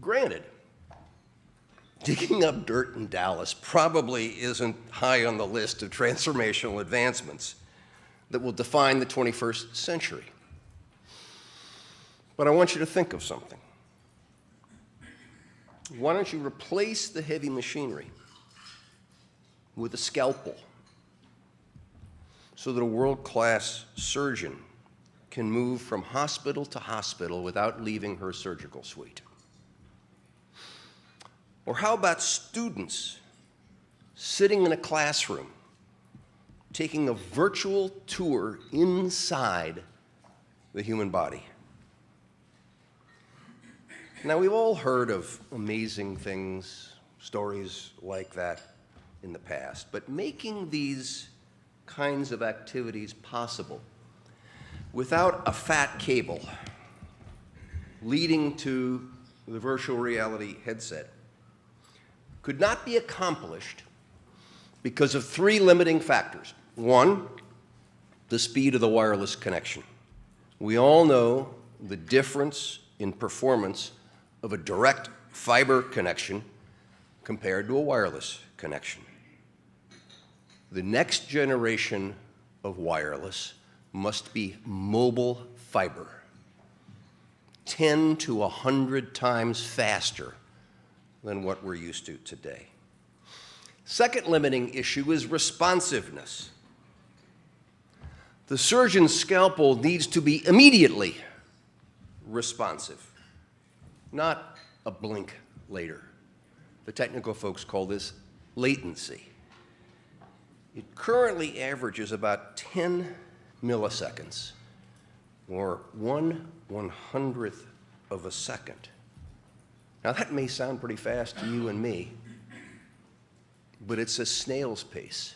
Granted, digging up dirt in Dallas probably isn't high on the list of transformational advancements that will define the 21st century. But I want you to think of something. Why don't you replace the heavy machinery with a scalpel so that a world-class surgeon can move from hospital to hospital without leaving her surgical suite? Or how about students sitting in a classroom, taking a virtual tour inside the human body? Now, we've all heard of amazing things, stories like that in the past, but making these kinds of activities possible without a fat cable leading to the virtual reality headset could not be accomplished because of three limiting factors. One, the speed of the wireless connection. We all know the difference in performance of a direct fiber connection compared to a wireless connection. The next generation of wireless must be mobile fiber, 10 to 100 times faster than what we're used to today. Second limiting issue is responsiveness. The surgeon's scalpel needs to be immediately responsive, not a blink later. The technical folks call this latency. It currently averages about 10 milliseconds, or 1/100th of a second. Now, that may sound pretty fast to you and me, but it's a snail's pace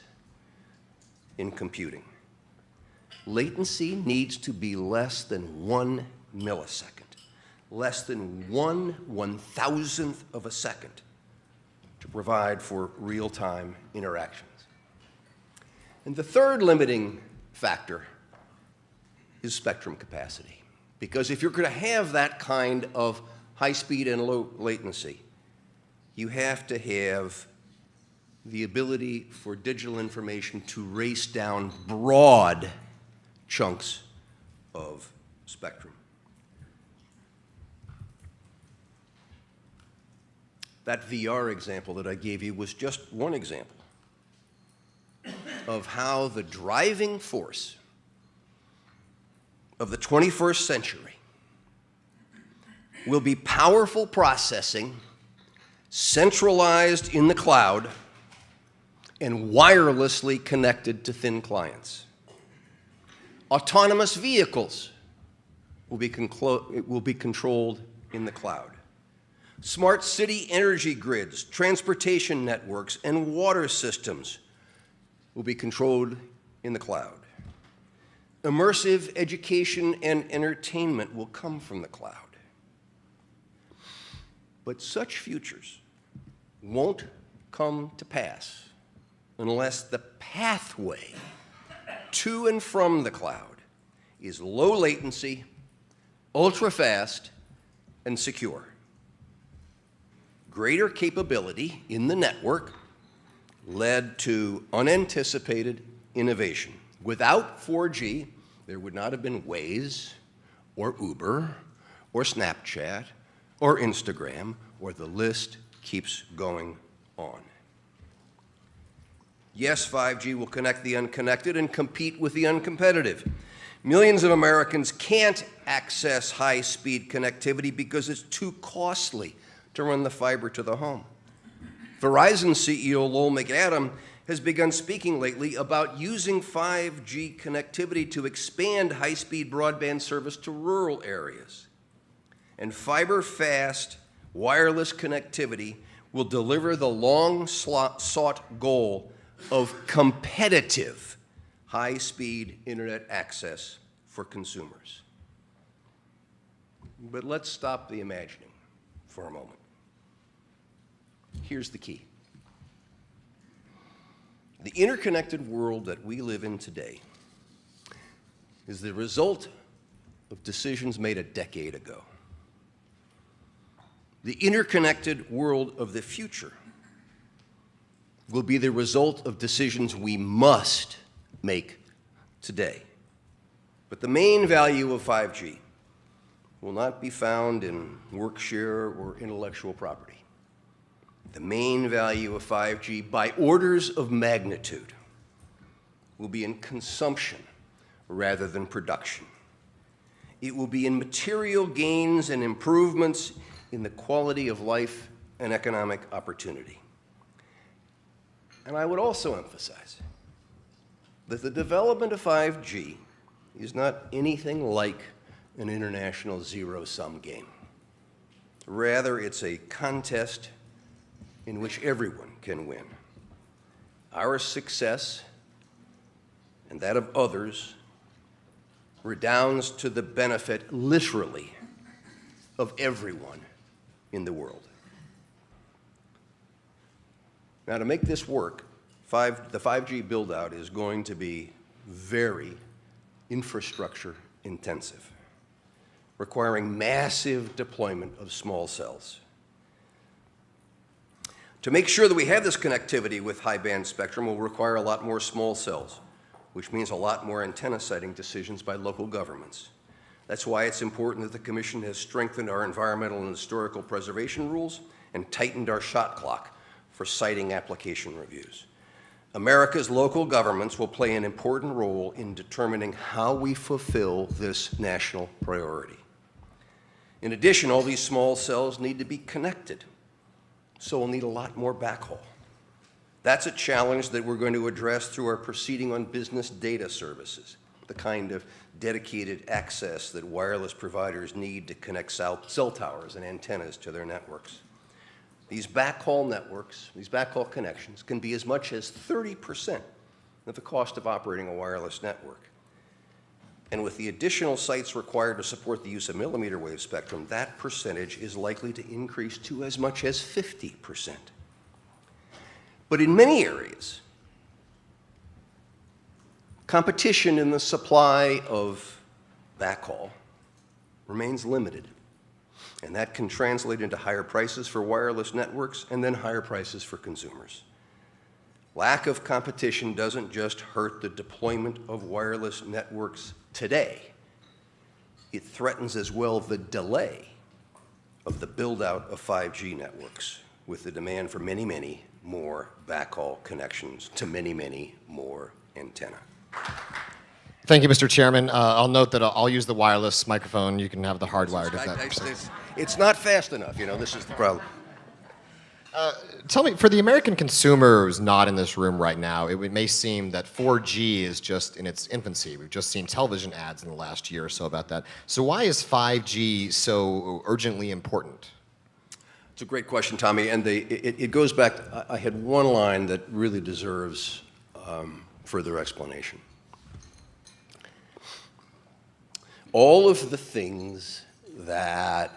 in computing. Latency needs to be less than 1 millisecond, less than 1/1000th of a second to provide for real-time interactions. And the third limiting factor is spectrum capacity. Because if you're going to have that kind of high speed and low latency, you have to have the ability for digital information to race down broad chunks of spectrum. That VR example that I gave you was just one example of how the driving force of the 21st century will be powerful processing centralized in the cloud and wirelessly connected to thin clients. Autonomous vehicles will be controlled in the cloud. Smart city energy grids, transportation networks, and water systems will be controlled in the cloud. Immersive education and entertainment will come from the cloud. But such futures won't come to pass unless the pathway to and from the cloud is low latency, ultra fast, and secure. Greater capability in the network led to unanticipated innovation. Without 4G, there would not have been Waze, or Uber, or Snapchat, or Instagram, or the list keeps going on. Yes, 5G will connect the unconnected and compete with the uncompetitive. Millions of Americans can't access high-speed connectivity because it's too costly to run the fiber to the home. Verizon CEO Lowell McAdam has begun speaking lately about using 5G connectivity to expand high-speed broadband service to rural areas. And fiber-fast wireless connectivity will deliver the long-sought goal of competitive high-speed internet access for consumers. But let's stop the imagining for a moment. Here's the key. The interconnected world that we live in today is the result of decisions made a decade ago. The interconnected world of the future will be the result of decisions we must make today. But the main value of 5G will not be found in work share or intellectual property. The main value of 5G, by orders of magnitude, will be in consumption rather than production. It will be in material gains and improvements in the quality of life and economic opportunity. And I would also emphasize that the development of 5G is not anything like an international zero-sum game. Rather, it's a contest in which everyone can win. Our success and that of others redounds to the benefit, literally, of everyone in the world. Now, to make this work, the 5G build-out is going to be very infrastructure intensive, requiring massive deployment of small cells. To make sure that we have this connectivity with high-band spectrum will require a lot more small cells, which means a lot more antenna siting decisions by local governments. That's why it's important that the Commission has strengthened our environmental and historical preservation rules and tightened our shot clock for siting application reviews. America's local governments will play an important role in determining how we fulfill this national priority. In addition, all these small cells need to be connected, so we'll need a lot more backhaul. That's a challenge that we're going to address through our proceeding on business data services, the kind of dedicated access that wireless providers need to connect cell towers and antennas to their networks. These backhaul networks, these backhaul connections, can be as much as 30% of the cost of operating a wireless network. And with the additional sites required to support the use of millimeter wave spectrum, that percentage is likely to increase to as much as 50%. But in many areas, competition in the supply of backhaul remains limited. And that can translate into higher prices for wireless networks and then higher prices for consumers. Lack of competition doesn't just hurt the deployment of wireless networks today. It threatens as well the delay of the build-out of 5G networks, with the demand for many, many more backhaul connections to many, many more antenna. Thank you, Mr. Chairman. I'll note that I'll use the wireless microphone. You can have the hardwired. It's not fast enough, you know, this is the problem. Tell me, for the American consumer who's not in this room right now, it may seem that 4G is just in its infancy. We've just seen television ads in the last year or so about that. So why is 5G so urgently important? It's a great question, Tommy, and it goes back. I had one line that really deserves further explanation. All of the things that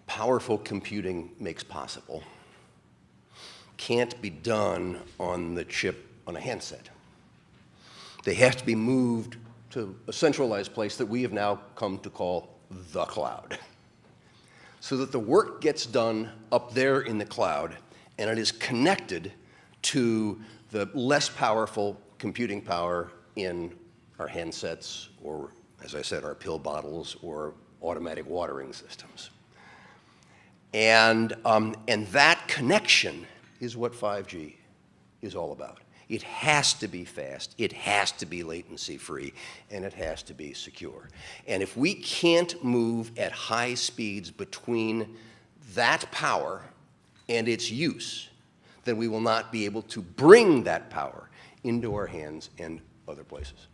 powerful computing makes possible can't be done on the chip on a handset. They have to be moved to a centralized place that we have now come to call the cloud, so that the work gets done up there in the cloud and it is connected to the less powerful computing power in our handsets or, as I said, our pill bottles or automatic watering systems. And that connection is what 5G is all about. It has to be fast, it has to be latency free, and it has to be secure. And if we can't move at high speeds between that power and its use, then we will not be able to bring that power into our hands and other places.